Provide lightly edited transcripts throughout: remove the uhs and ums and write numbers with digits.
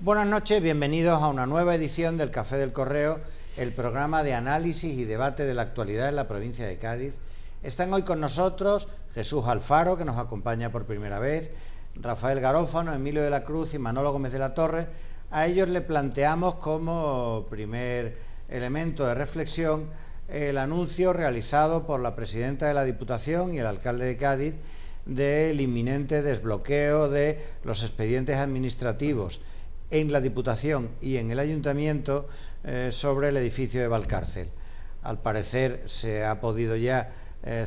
Buenas noches, bienvenidos a una nueva edición del Café del Correo, el programa de análisis y debate de la actualidad en la provincia de Cádiz. Están hoy con nosotros Jesús Alfaro, que nos acompaña por primera vez, Rafael Garófano, Emilio de la Cruz y Manolo Gómez de la Torre. A ellos le planteamos como primer elemento de reflexión el anuncio realizado por la presidenta de la Diputación y el alcalde de Cádiz del inminente desbloqueo de los expedientes administrativos en la Diputación y en el Ayuntamiento sobre el edificio de Valcárcel. Al parecer se ha podido ya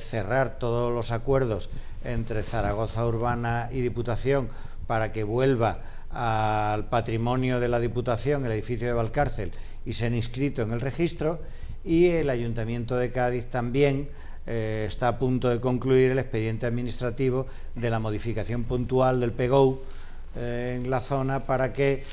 cerrar todos los acuerdos entre Zaragoza Urbana y Diputación para que vuelva al patrimonio de la Diputación el edificio de Valcárcel y ser inscrito en el registro, y el Ayuntamiento de Cádiz también está a punto de concluir el expediente administrativo de la modificación puntual del PGO en la zona para que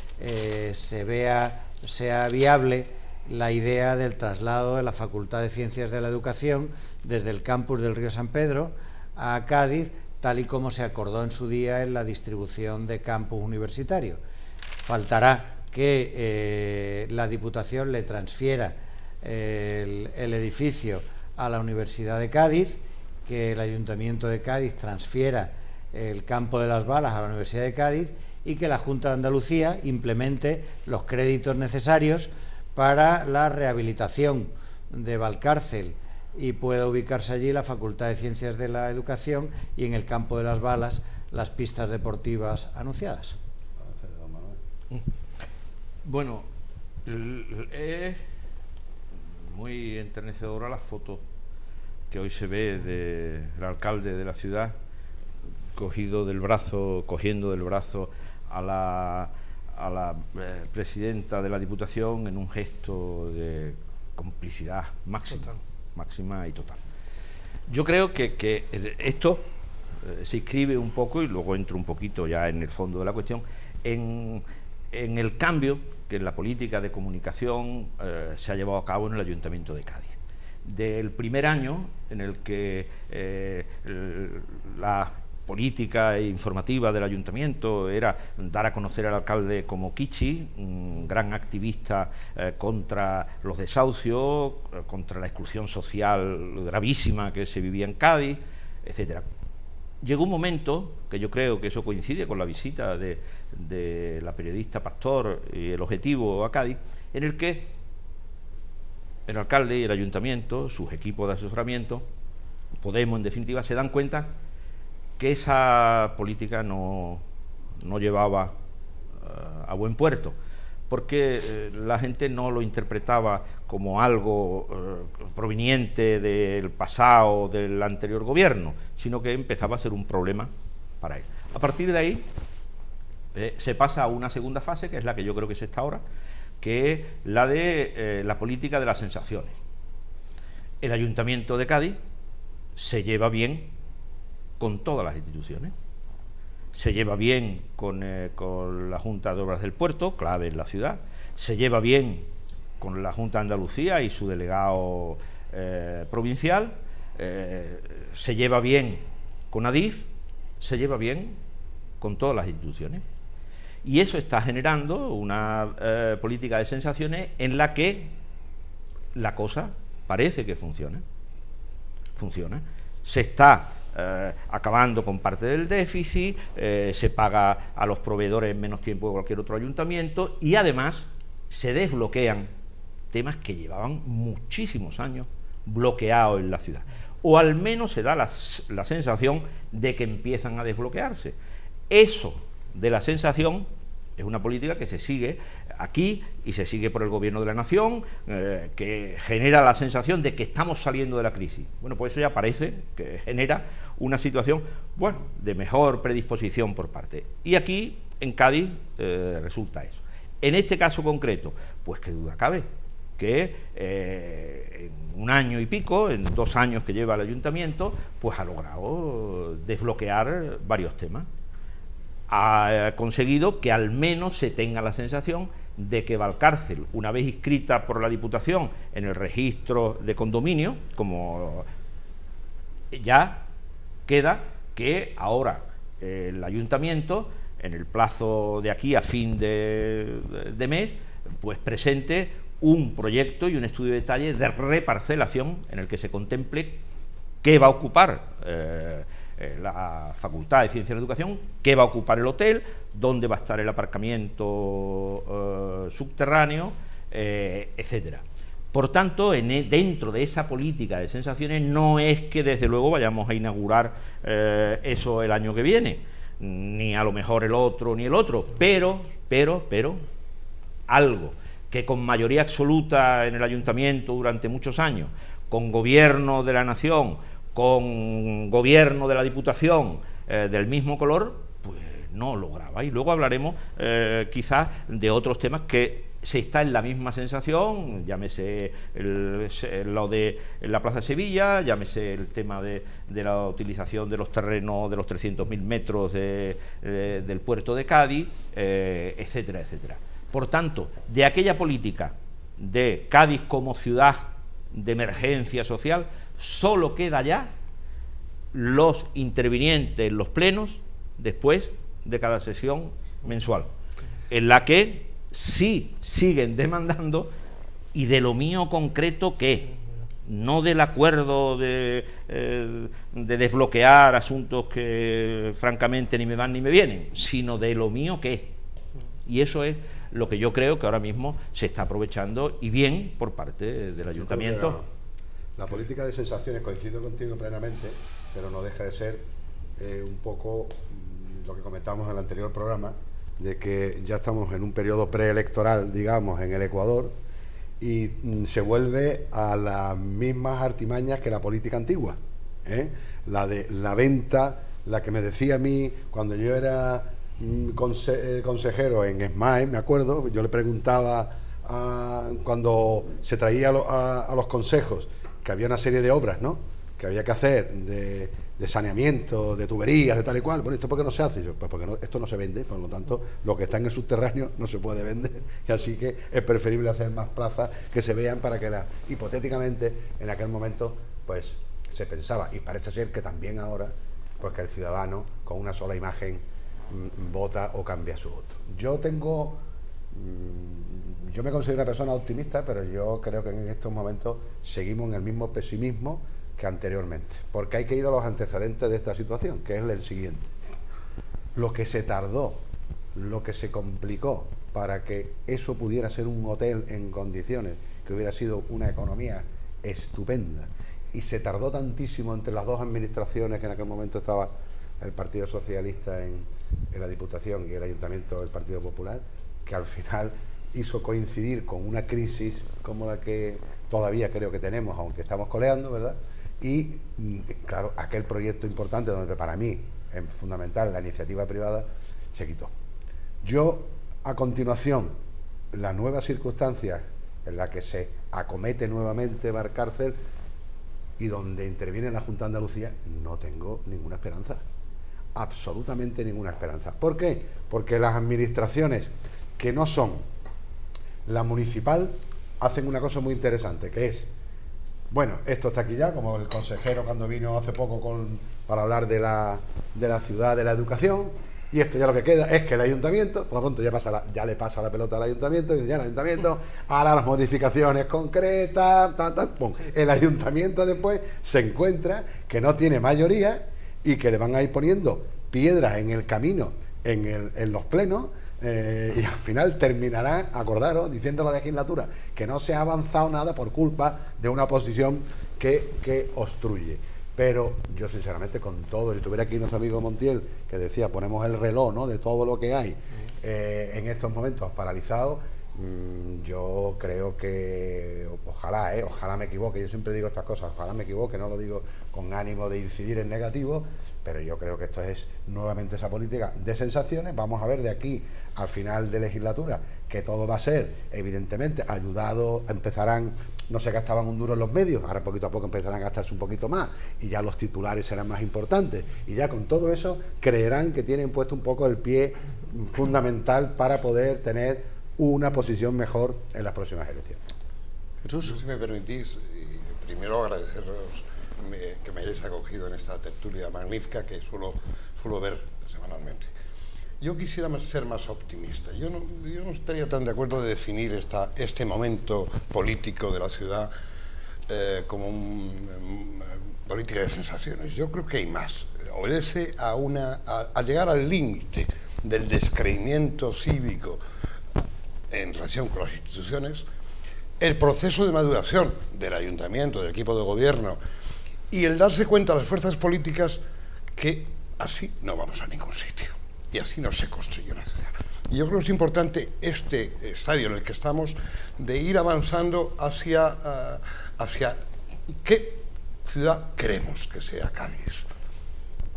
sea viable la idea del traslado de la Facultad de Ciencias de la Educación desde el campus del Río San Pedro a Cádiz, tal y como se acordó en su día en la distribución de campus universitarios. Faltará que la Diputación le transfiera el edificio a la Universidad de Cádiz, que el Ayuntamiento de Cádiz transfiera el campo de las Balas a la Universidad de Cádiz y que la Junta de Andalucía implemente los créditos necesarios para la rehabilitación de Valcárcel y pueda ubicarse allí la Facultad de Ciencias de la Educación y en el campo de las Balas las pistas deportivas anunciadas. Bueno, es muy enternecedora la foto que hoy se ve del alcalde de la ciudad cogiendo del brazo a la presidenta de la Diputación en un gesto de complicidad máxima y total. Yo creo que esto se inscribe un poco, y luego entro un poquito ya en el fondo de la cuestión, en el cambio que en la política de comunicación se ha llevado a cabo en el Ayuntamiento de Cádiz. Del primer año en el que la política informativa del ayuntamiento era dar a conocer al alcalde como Kichi, un gran activista contra los desahucios, contra la exclusión social gravísima que se vivía en Cádiz, etcétera. Llegó un momento, que yo creo que eso coincide con la visita de la periodista Pastor y el Objetivo a Cádiz, en el que el alcalde y el ayuntamiento, sus equipos de asesoramiento, Podemos en definitiva, se dan cuenta que esa política no llevaba a buen puerto, porque la gente no lo interpretaba como algo proveniente del pasado del anterior gobierno, sino que empezaba a ser un problema para él. A partir de ahí se pasa a una segunda fase, que es la que yo creo que es esta ahora, que es la de la política de las sensaciones. El Ayuntamiento de Cádiz se lleva bien con todas las instituciones, se lleva bien con la Junta de Obras del Puerto, clave en la ciudad, se lleva bien con la Junta de Andalucía y su delegado provincial, se lleva bien con Adif, se lleva bien con todas las instituciones. Y eso está generando una política de sensaciones en la que la cosa parece que funciona. Se está acabando con parte del déficit, se paga a los proveedores en menos tiempo que cualquier otro ayuntamiento, y además se desbloquean temas que llevaban muchísimos años bloqueados en la ciudad, o al menos se da la sensación de que empiezan a desbloquearse. Eso de la sensación es una política que se sigue aquí y se sigue por el Gobierno de la Nación, que genera la sensación de que estamos saliendo de la crisis. Bueno, pues eso ya parece que genera una situación, bueno, de mejor predisposición por parte. Y aquí, en Cádiz, resulta eso. En este caso concreto, pues qué duda cabe que en un año y pico, en 2 años que lleva el Ayuntamiento, pues ha logrado desbloquear varios temas. Ha conseguido que al menos se tenga la sensación de que Valcárcel, una vez inscrita por la Diputación en el registro de condominio, como ya queda que ahora el Ayuntamiento en el plazo de aquí a fin de mes, pues presente un proyecto y un estudio de detalle de reparcelación en el que se contemple qué va a ocupar la Facultad de Ciencias de la Educación, qué va a ocupar el hotel, dónde va a estar el aparcamiento subterráneo, etcétera. Por tanto, dentro de esa política de sensaciones no es que desde luego vayamos a inaugurar eso el año que viene, ni a lo mejor el otro ni el otro, pero algo que con mayoría absoluta en el ayuntamiento durante muchos años, con gobierno de la nación, con gobierno de la Diputación del mismo color, pues no lograba. Y luego hablaremos quizás de otros temas que se está en la misma sensación, llámese lo de la Plaza de Sevilla, llámese el tema de la utilización de los terrenos de los 300.000 metros del puerto de Cádiz, etcétera, etcétera. Por tanto, de aquella política de Cádiz como ciudad de emergencia social, solo queda ya los intervinientes en los plenos después de cada sesión mensual, en la que sí siguen demandando, y de lo mío concreto, ¿qué? No del acuerdo de desbloquear asuntos que francamente ni me van ni me vienen, sino de lo mío, ¿qué? Y eso es lo que yo creo que ahora mismo se está aprovechando, y bien, por parte del ayuntamiento. La política de sensaciones, coincido contigo plenamente, pero no deja de ser un poco lo que comentamos en el anterior programa, de que ya estamos en un periodo preelectoral, digamos, en el Ecuador, y se vuelve a las mismas artimañas que la política antigua, la de la venta, la que me decía a mí cuando yo era consejero en SMAE, me acuerdo, yo le preguntaba cuando se traía a los consejos que había una serie de obras, ¿no?, que había que hacer de saneamiento, de tuberías, de tal y cual. Bueno, ¿esto por qué no se hace? Yo, pues porque esto no se vende, por lo tanto, lo que está en el subterráneo no se puede vender, y así que es preferible hacer más plazas que se vean para que hipotéticamente, en aquel momento, pues se pensaba, y parece ser que también ahora, pues que el ciudadano, con una sola imagen, vota o cambia su voto. Yo me considero una persona optimista, pero yo creo que en estos momentos seguimos en el mismo pesimismo que anteriormente, porque hay que ir a los antecedentes de esta situación, que es el siguiente: lo que se tardó, lo que se complicó para que eso pudiera ser un hotel en condiciones, que hubiera sido una economía estupenda, y se tardó tantísimo entre las dos administraciones, que en aquel momento estaba el Partido Socialista en la Diputación y el Ayuntamiento del Partido Popular, que al final hizo coincidir con una crisis como la que todavía creo que tenemos, aunque estamos coleando, ¿verdad? Y claro, aquel proyecto importante, donde para mí es fundamental la iniciativa privada, se quitó. Yo, a continuación, las nuevas circunstancias en las que se acomete nuevamente Valcárcel y donde interviene la Junta de Andalucía, no tengo ninguna esperanza, absolutamente ninguna esperanza. ¿Por qué? Porque las administraciones que no son la municipal hacen una cosa muy interesante, que es: bueno, esto está aquí ya, como el consejero cuando vino hace poco para hablar de la ciudad de la educación, y esto ya lo que queda es que el ayuntamiento, por lo pronto ya le pasa la pelota al ayuntamiento, y dice: ya el ayuntamiento hará las modificaciones concretas, pum. El ayuntamiento después se encuentra que no tiene mayoría y que le van a ir poniendo piedras en el camino, en los plenos, y al final terminarán, acordaros, diciendo la legislatura que no se ha avanzado nada por culpa de una oposición que obstruye. Pero yo sinceramente, con todo, si estuviera aquí nuestro amigo Montiel, que decía, ponemos el reloj, ¿no?, de todo lo que hay en estos momentos paralizados, yo creo que ojalá me equivoque. Yo siempre digo estas cosas, ojalá me equivoque, no lo digo con ánimo de incidir en negativo, pero yo creo que esto es nuevamente esa política de sensaciones. Vamos a ver de aquí al final de legislatura que todo va a ser, evidentemente, ayudado, empezarán, no se gastaban un duro en los medios, ahora poquito a poco empezarán a gastarse un poquito más, y ya los titulares serán más importantes, y ya con todo eso creerán que tienen puesto un poco el pie fundamental para poder tener una posición mejor en las próximas elecciones. Jesús, si me permitís, primero agradeceros que me hayáis acogido en esta tertulia magnífica que suelo ver semanalmente. Yo quisiera ser más optimista. Yo no estaría tan de acuerdo de definir este momento político de la ciudad como una política de sensaciones. Yo creo que hay más. Obedece a llegar al límite del descreimiento cívico en relación con las instituciones, el proceso de maduración del ayuntamiento, del equipo de gobierno, y el darse cuenta a las fuerzas políticas que así no vamos a ningún sitio y así no se construye una ciudad. Y yo creo que es importante este estadio en el que estamos de ir avanzando hacia qué ciudad queremos que sea Cádiz,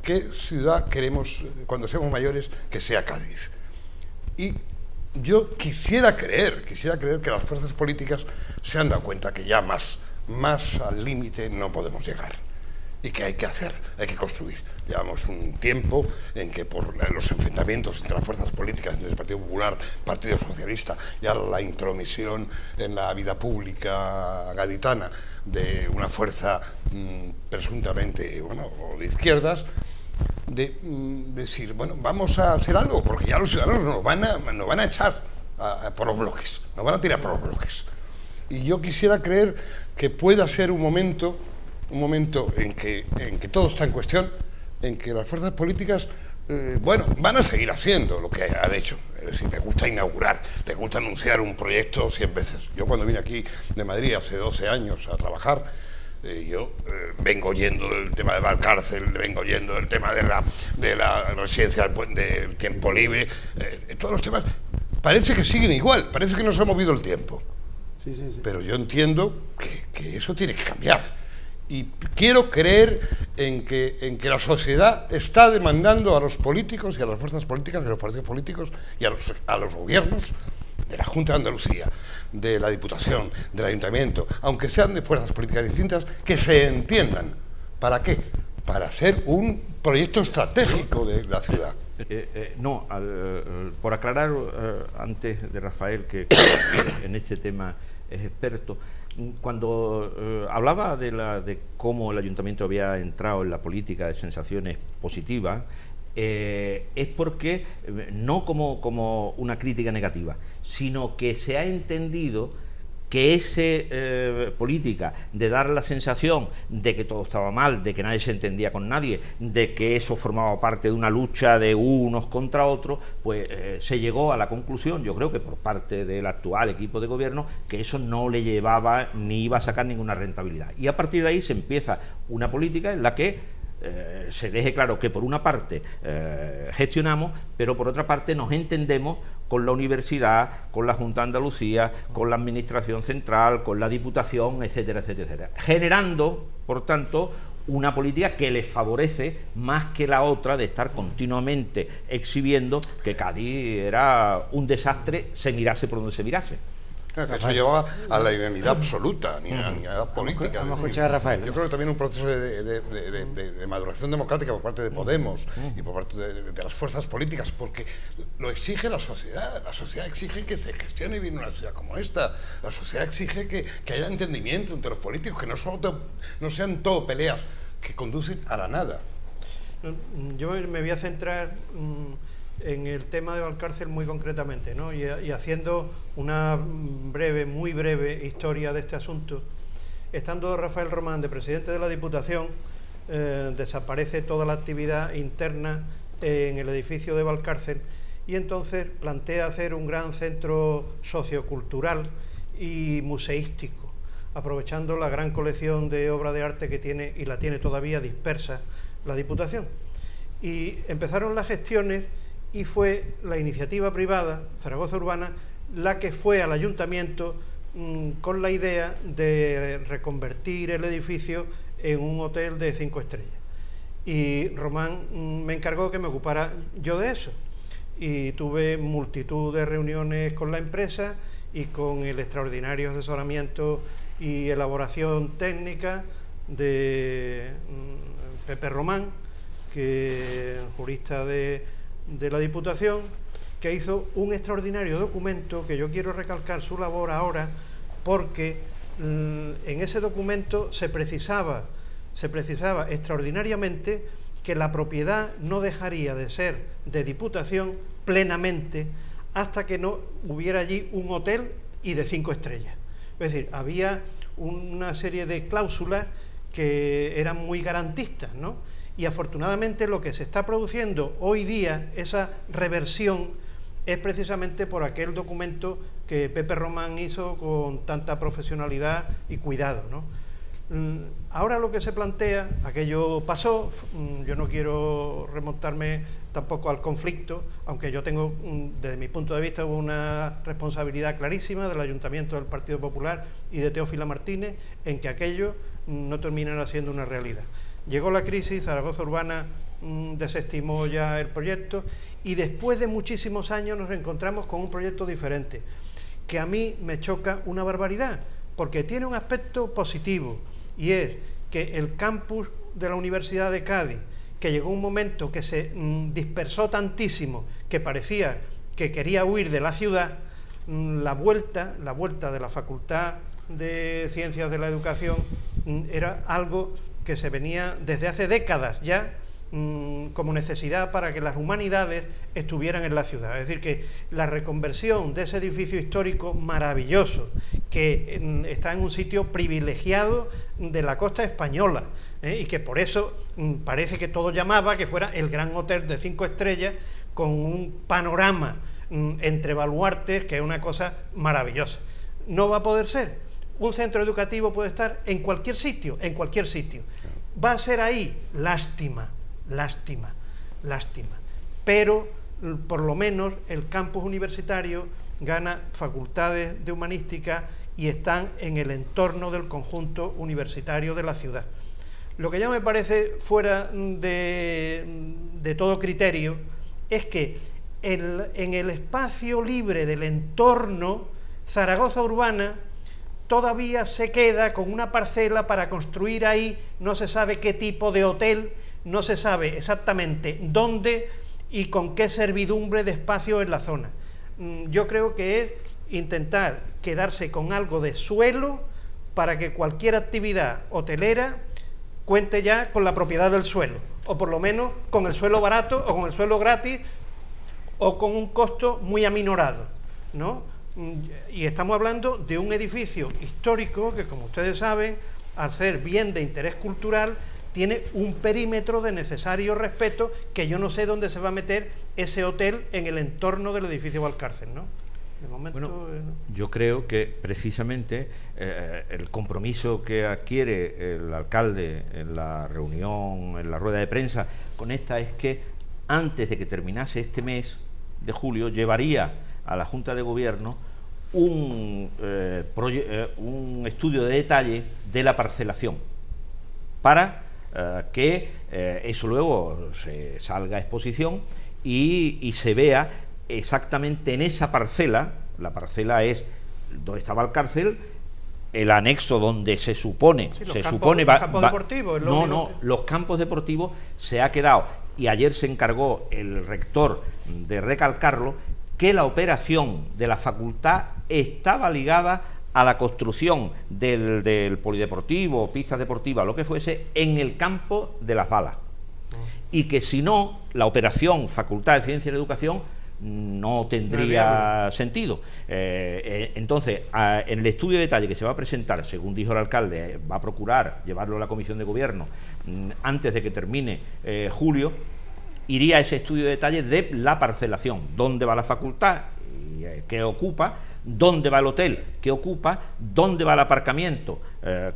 qué ciudad queremos cuando seamos mayores que sea Cádiz. Y yo quisiera creer que las fuerzas políticas se han dado cuenta que ya más al límite no podemos llegar y que hay que hacer, hay que construir. Llevamos un tiempo en que por los enfrentamientos entre las fuerzas políticas, entre el Partido Popular, Partido Socialista, ya la intromisión en la vida pública gaditana de una fuerza presuntamente de izquierdas, de decir, bueno, vamos a hacer algo, porque ya los ciudadanos nos van a echar por los bloques, nos van a tirar por los bloques. Y yo quisiera creer que pueda ser un momento en que todo está en cuestión, en que las fuerzas políticas, van a seguir haciendo lo que han hecho. Es decir, les gusta inaugurar, les gusta anunciar un proyecto 100 veces. Yo cuando vine aquí de Madrid hace 12 años a trabajar, yo vengo oyendo del tema de Valcárcel, vengo oyendo del tema de la residencia del tiempo libre, todos los temas parece que siguen igual, parece que no se ha movido el tiempo. Sí. Pero yo entiendo que eso tiene que cambiar. Y quiero creer en que la sociedad está demandando a los políticos y a las fuerzas políticas, y a los partidos políticos y a los gobiernos de la Junta de Andalucía, de la Diputación, del Ayuntamiento, aunque sean de fuerzas políticas distintas, que se entiendan. ¿Para qué? Para hacer un proyecto estratégico de la ciudad. Por aclarar antes de Rafael, que en este tema es experto, cuando hablaba de cómo el ayuntamiento había entrado en la política de sensaciones positivas, es porque no como una crítica negativa, sino que se ha entendido que esa política de dar la sensación de que todo estaba mal, de que nadie se entendía con nadie, de que eso formaba parte de una lucha de unos contra otros, pues se llegó a la conclusión, yo creo que por parte del actual equipo de gobierno, que eso no le llevaba ni iba a sacar ninguna rentabilidad. Y a partir de ahí se empieza una política en la que se deje claro que por una parte gestionamos, pero por otra parte nos entendemos con la universidad, con la Junta de Andalucía, con la Administración Central, con la Diputación, etcétera, etcétera, etcétera, generando, por tanto, una política que les favorece más que la otra de estar continuamente exhibiendo que Cádiz era un desastre, se mirase por donde se mirase. Eso llevaba a la inanidad absoluta, ni a la política. Vamos a escuchar a Rafael. Yo creo que también un proceso de maduración democrática por parte de Podemos y por parte de las fuerzas políticas, porque lo exige la sociedad. La sociedad exige que se gestione bien una ciudad como esta. La sociedad exige que haya entendimiento entre los políticos, que no sean todo peleas que conducen a la nada. Yo me voy a centrar en el tema de Valcárcel muy concretamente, ¿no? y haciendo una muy breve historia de este asunto. Estando Rafael Román de presidente de la Diputación, desaparece toda la actividad interna en el edificio de Valcárcel y entonces plantea hacer un gran centro sociocultural y museístico, aprovechando la gran colección de obras de arte que tiene, y la tiene todavía dispersa, la Diputación. Y empezaron las gestiones y fue la iniciativa privada, Zaragoza Urbana, la que fue al ayuntamiento con la idea de reconvertir el edificio en un hotel de 5 estrellas. Y Román me encargó que me ocupara yo de eso. Y tuve multitud de reuniones con la empresa y con el extraordinario asesoramiento y elaboración técnica de Pepe Román, que jurista de la Diputación, que hizo un extraordinario documento que yo quiero recalcar su labor ahora, porque en ese documento se precisaba extraordinariamente que la propiedad no dejaría de ser de Diputación plenamente hasta que no hubiera allí un hotel y de 5 estrellas. Es decir, había una serie de cláusulas que eran muy garantistas, ¿no? Y afortunadamente lo que se está produciendo hoy día, esa reversión, es precisamente por aquel documento que Pepe Román hizo con tanta profesionalidad y cuidado, ¿no? Ahora lo que se plantea, aquello pasó, yo no quiero remontarme tampoco al conflicto, aunque yo tengo, desde mi punto de vista, una responsabilidad clarísima del Ayuntamiento del Partido Popular y de Teófila Martínez en que aquello no terminara siendo una realidad. Llegó la crisis, Zaragoza Urbana desestimó ya el proyecto y después de muchísimos años nos encontramos con un proyecto diferente, que a mí me choca una barbaridad, porque tiene un aspecto positivo, y es que el campus de la Universidad de Cádiz, que llegó un momento que se dispersó tantísimo que parecía que quería huir de la ciudad, la vuelta de la Facultad de Ciencias de la Educación era algo que se venía desde hace décadas ya como necesidad para que las humanidades estuvieran en la ciudad. Es decir, que la reconversión de ese edificio histórico maravilloso, que está en un sitio privilegiado de la costa española, y que por eso parece que todo llamaba que fuera el gran hotel de 5 estrellas con un panorama entre baluartes, que es una cosa maravillosa. No va a poder ser. Un centro educativo puede estar en cualquier sitio, Va a ser ahí, lástima, pero por lo menos el campus universitario gana facultades de humanística y están en el entorno del conjunto universitario de la ciudad. Lo que ya me parece fuera de todo criterio es que en el espacio libre del entorno, Zaragoza Urbana todavía se queda con una parcela para construir ahí, no se sabe qué tipo de hotel, no se sabe exactamente dónde y con qué servidumbre de espacio en la zona. Yo creo que es intentar quedarse con algo de suelo para que cualquier actividad hotelera cuente ya con la propiedad del suelo, o por lo menos con el suelo barato o con el suelo gratis o con un costo muy aminorado, ¿no? Y estamos hablando de un edificio histórico que, como ustedes saben, al ser bien de interés cultural, tiene un perímetro de necesario respeto, que yo no sé dónde se va a meter ese hotel en el entorno del edificio Valcárcel, ¿no? De momento, bueno, yo creo que precisamente el compromiso que adquiere el alcalde en la reunión, en la rueda de prensa con esta, es que antes de que terminase este mes de julio llevaría a la Junta de Gobierno un estudio de detalle de la parcelación para que eso luego se salga a exposición y se vea exactamente en esa parcela. La parcela es donde estaba el cárcel, el anexo donde se supone... Sí, los campos deportivos. Los campos deportivos se ha quedado, y ayer se encargó el rector de recalcarlo, que la operación de la facultad estaba ligada a la construcción del polideportivo, pistas deportivas, lo que fuese, en el campo de Las Balas. Y que si no, la operación Facultad de Ciencia y Educación no tendría sentido. Entonces, en el estudio de detalle que se va a presentar, según dijo el alcalde, va a procurar llevarlo a la Comisión de Gobierno antes de que termine julio, iría ese estudio de detalle de la parcelación, dónde va la facultad, qué ocupa, dónde va el hotel, qué ocupa, dónde va el aparcamiento,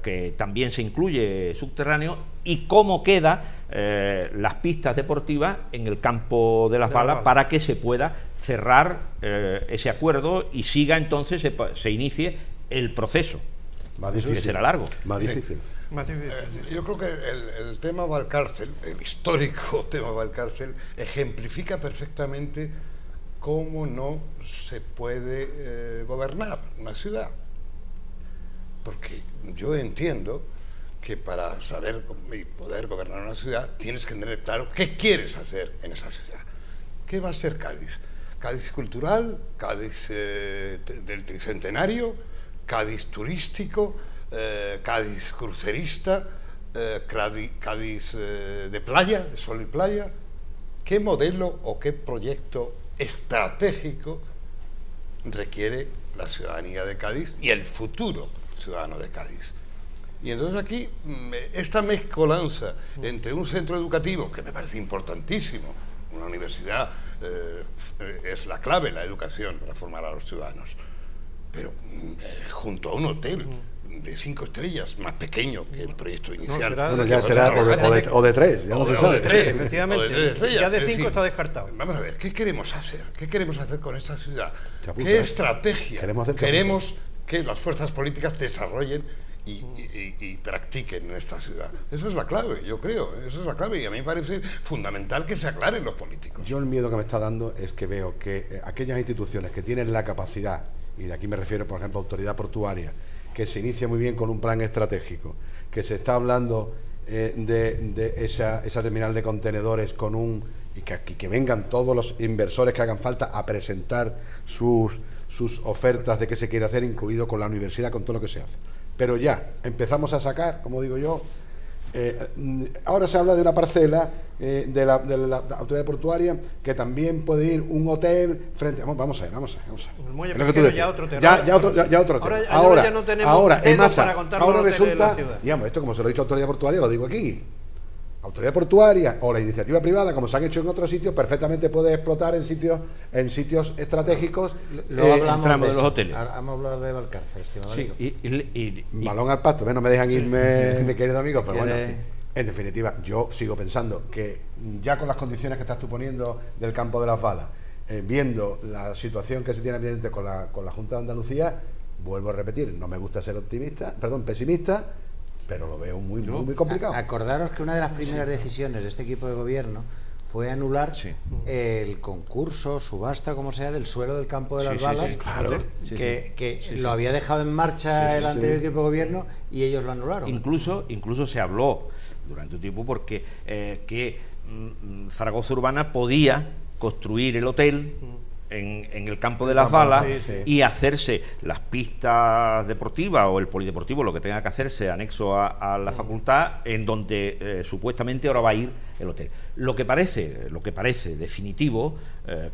que también se incluye subterráneo, y cómo queda las pistas deportivas en el campo de Las Balas, para que se pueda cerrar ese acuerdo y siga entonces, se inicie el proceso. Más difícil. Que será largo. Más difícil. Yo creo que el tema Valcárcel, el histórico tema Valcárcel, ejemplifica perfectamente cómo no se puede gobernar una ciudad. Porque yo entiendo que para saber y poder gobernar una ciudad tienes que tener claro qué quieres hacer en esa ciudad. ¿Qué va a ser Cádiz? Cádiz cultural, Cádiz del tricentenario, Cádiz turístico, Cádiz crucerista, Cádiz de playa, de sol y playa. ¿Qué modelo o qué proyecto estratégico requiere la ciudadanía de Cádiz y el futuro ciudadano de Cádiz. Y entonces aquí esta mezcolanza entre un centro educativo, que me parece importantísimo, una universidad es la clave, la educación, para formar a los ciudadanos, pero junto a un hotel de 5 estrellas, más pequeño que el proyecto inicial. Bueno, ya será o de 3, ya no se sabe. O de 3, efectivamente. O de 3 estrellas. Ya de Es 5 decir, está descartado. Vamos a ver, ¿qué queremos hacer? ¿Qué queremos hacer con esta ciudad? Chapuza. ¿Qué estrategia Queremos que las fuerzas políticas desarrollen y practiquen en esta ciudad? Esa es la clave, yo creo. Esa es la clave y a mí me parece fundamental que se aclaren los políticos. Yo el miedo que me está dando es que veo que aquellas instituciones que tienen la capacidad, y de aquí me refiero, por ejemplo, a Autoridad Portuaria, que se inicia muy bien con un plan estratégico, que se está hablando de esa terminal de contenedores y que vengan todos los inversores que hagan falta a presentar sus ofertas de qué se quiere hacer, incluido con la universidad, con todo lo que se hace. Pero ya empezamos a sacar, como digo yo, ahora se habla de una parcela de la Autoridad Portuaria que también puede ir un hotel frente. Vamos a ver. El muelle Es lo que tú pesquero decías. ya otro terreno. Ya otro tema. Ahora ya no tenemos dedos en masa, para contar ahora los hoteles de la resulta, ciudad. digamos, esto como se lo he dicho a Autoridad Portuaria, lo digo aquí. Autoridad Portuaria o la iniciativa privada, como se han hecho en otros sitios, perfectamente puede explotar en sitios estratégicos. Luego hablamos entramos de los eso. hoteles. Ahora vamos a hablar de Valcárcel, estimado Sí, amigo. Balón al pasto, no me dejan irme, mi querido amigo, pero bueno, ¿Quieres? en definitiva, yo sigo pensando que ya con las condiciones que estás tú poniendo del campo de las balas, viendo la situación que se tiene evidente con la Junta de Andalucía, vuelvo a repetir, no me gusta ser pesimista, pero lo veo muy complicado. Acordaros que una de las primeras decisiones de este equipo de gobierno fue anular Sí. el concurso, subasta, como sea, del suelo del campo de las Sí, balas, sí. Claro. que lo había dejado en marcha el anterior equipo de gobierno y ellos lo anularon. Incluso se habló durante un tiempo porque Zaragoza Urbana podía construir el hotel en el campo de las balas y hacerse las pistas deportivas o el polideportivo, lo que tenga que hacerse anexo a la facultad, en donde supuestamente ahora va a ir el hotel. Lo que parece definitivo,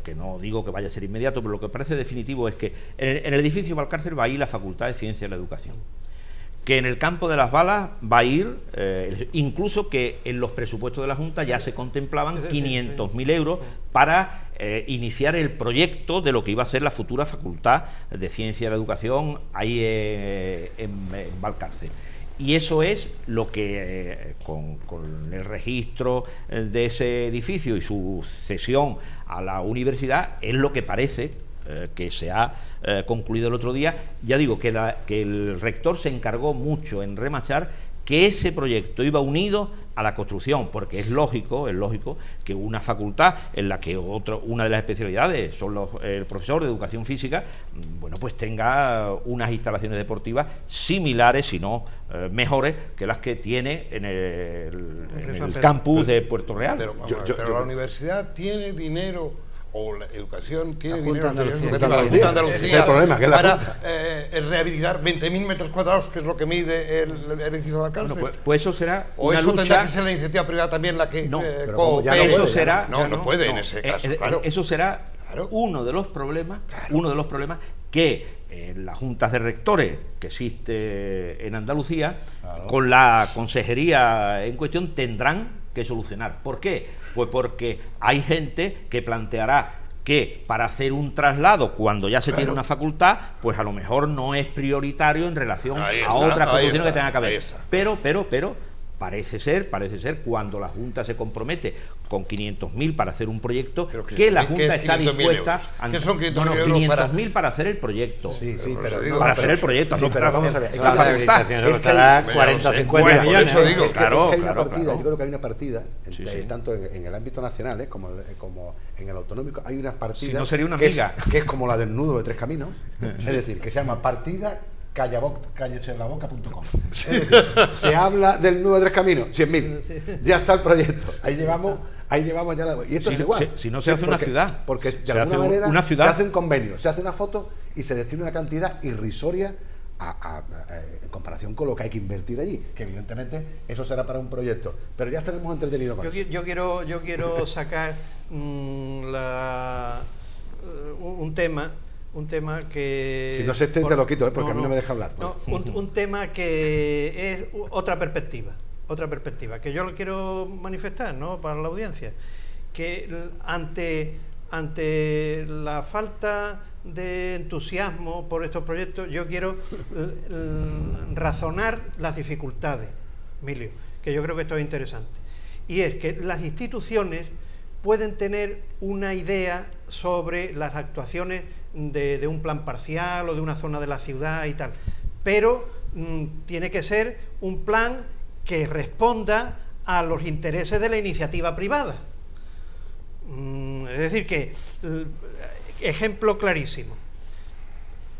que no digo que vaya a ser inmediato, pero lo que parece definitivo es que en el edificio Valcárcel va a ir la Facultad de Ciencia y la Educación, que en el campo de las balas va a ir, incluso que en los presupuestos de la Junta ya se contemplaban 500.000 euros para iniciar el proyecto de lo que iba a ser la futura Facultad de Ciencia y la Educación ahí en Valcárcel. Y eso es lo que, con el registro de ese edificio y su cesión a la universidad, es lo que parece que se ha concluido el otro día. Ya digo que el rector se encargó mucho en remachar que ese proyecto iba unido a la construcción, porque es lógico que una facultad en la que una de las especialidades son el profesor de educación física, bueno, pues tenga unas instalaciones deportivas similares, si no mejores, que las que tiene en el campus de Puerto Real. Pero la universidad tiene dinero, o la educación tiene La dinero, Junta de Andalucía. la Junta de Andalucía, Ese es el problema, que es la para Junta. rehabilitar 20.000 metros cuadrados, que es lo que mide el edificio de Valcárcel. Bueno, pues eso será O una eso tendrá lucha. que ser la iniciativa privada también la que No, pero como ya no coopere. puede, eso será no puede en ese caso, claro. Eso será Claro. uno de los problemas que las juntas de rectores que existe en Andalucía, con la consejería en cuestión, tendrán que solucionar. ¿Por qué? Pues porque hay gente que planteará que para hacer un traslado cuando ya se tiene una facultad, pues a lo mejor no es prioritario en relación Ahí a está, otras ahí construcciones que está, tenga que haber. ahí está. Pero parece ser, cuando la Junta se compromete con 500.000 para hacer un proyecto, Pero que la ¿qué Junta es está 500.000 dispuesta euros? a... ¿Qué son 500.000 No, euros 500.000 para hacer el proyecto. Sí, pero pero digo, para pero- hacer el proyecto, sí, no pero para vamos a hacer ver, la es que la facultad. rehabilitación se Es que costará hay- 40 o 50 bueno, millones. por eso digo, Es que claro, hay una claro, partida, claro. yo creo que hay una partida, Sí, sí. tanto en el ámbito nacional como en el autonómico, hay una partida Si no, sería una que amiga. que es como la del nudo de Tres Caminos, es decir, que se llama partida callecelaboca.com. Es decir, se habla del nudo de Tres Caminos, 100.000. Ya está el proyecto. Ahí llevamos ya la... Y esto Si es no- igual. si no se hace una ciudad. Porque Se de hace alguna manera una ciudad. se hace un convenio, se hace una foto y se destina una cantidad irrisoria en comparación con lo que hay que invertir allí, que evidentemente eso será para un proyecto, pero ya estaremos entretenidos con eso. Yo quiero sacar un tema que... Si no se te lo quito, porque a mí no me deja hablar. No, un tema que es otra perspectiva, que yo lo quiero manifestar, ¿no?, para la audiencia, que ante la falta de entusiasmo por estos proyectos, yo quiero razonar las dificultades, Emilio, que yo creo que esto es interesante. Y es que las instituciones pueden tener una idea sobre las actuaciones de un plan parcial o de una zona de la ciudad y tal, pero tiene que ser un plan que responda a los intereses de la iniciativa privada. Es decir que, ejemplo clarísimo,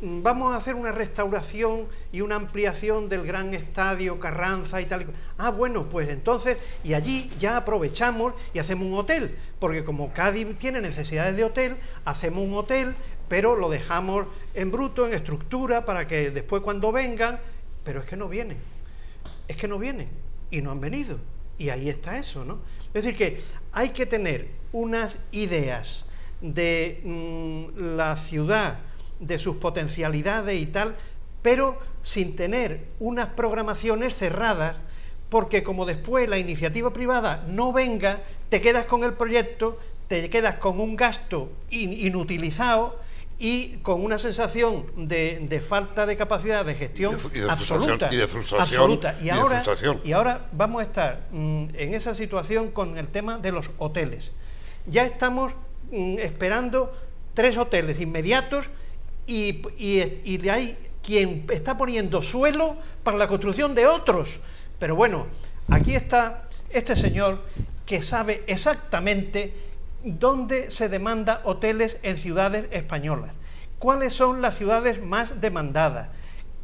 vamos a hacer una restauración y una ampliación del gran estadio Carranza y tal. Ah, bueno, pues entonces, y allí ya aprovechamos y hacemos un hotel, porque como Cádiz tiene necesidades de hotel, hacemos un hotel, pero lo dejamos en bruto, en estructura, para que después cuando vengan, pero es que no vienen, y no han venido, y ahí está eso, ¿no? Es decir que hay que tener unas ideas de la ciudad, de sus potencialidades y tal, pero sin tener unas programaciones cerradas, porque como después la iniciativa privada no venga, te quedas con el proyecto, te quedas con un gasto inutilizado y con una sensación de falta de capacidad de gestión absoluta. Y de frustración. Y ahora vamos a estar en esa situación con el tema de los hoteles. Ya estamos esperando 3 hoteles inmediatos y hay quien está poniendo suelo para la construcción de otros. Pero bueno, aquí está este señor que sabe exactamente dónde se demanda hoteles en ciudades españolas, cuáles son las ciudades más demandadas,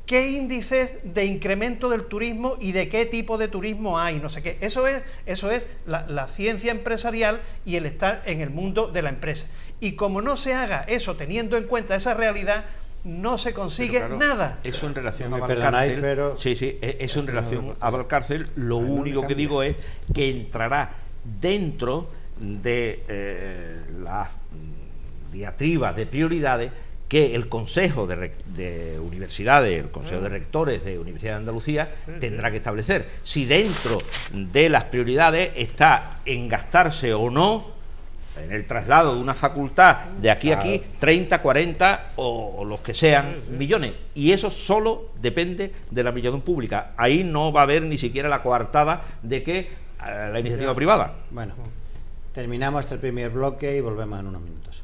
qué índices de incremento del turismo y de qué tipo de turismo hay, no sé qué. Eso es la ciencia empresarial y el estar en el mundo de la empresa. Y como no se haga eso teniendo en cuenta esa realidad, no se consigue nada. Eso en relación a Valcárcel, pero... Sí, eso en relación a Valcárcel, lo único que digo es que entrará dentro de las diatribas de prioridades que el Consejo de Universidades, el Consejo de Rectores de Universidad de Andalucía tendrá que establecer. Si dentro de las prioridades está en gastarse o no en el traslado de una facultad de aquí a aquí 30, 40 o los que sean millones, y eso solo depende de la administración pública. Ahí no va a haber ni siquiera la coartada de que la iniciativa privada. Bueno, terminamos este primer bloque y volvemos en unos minutos.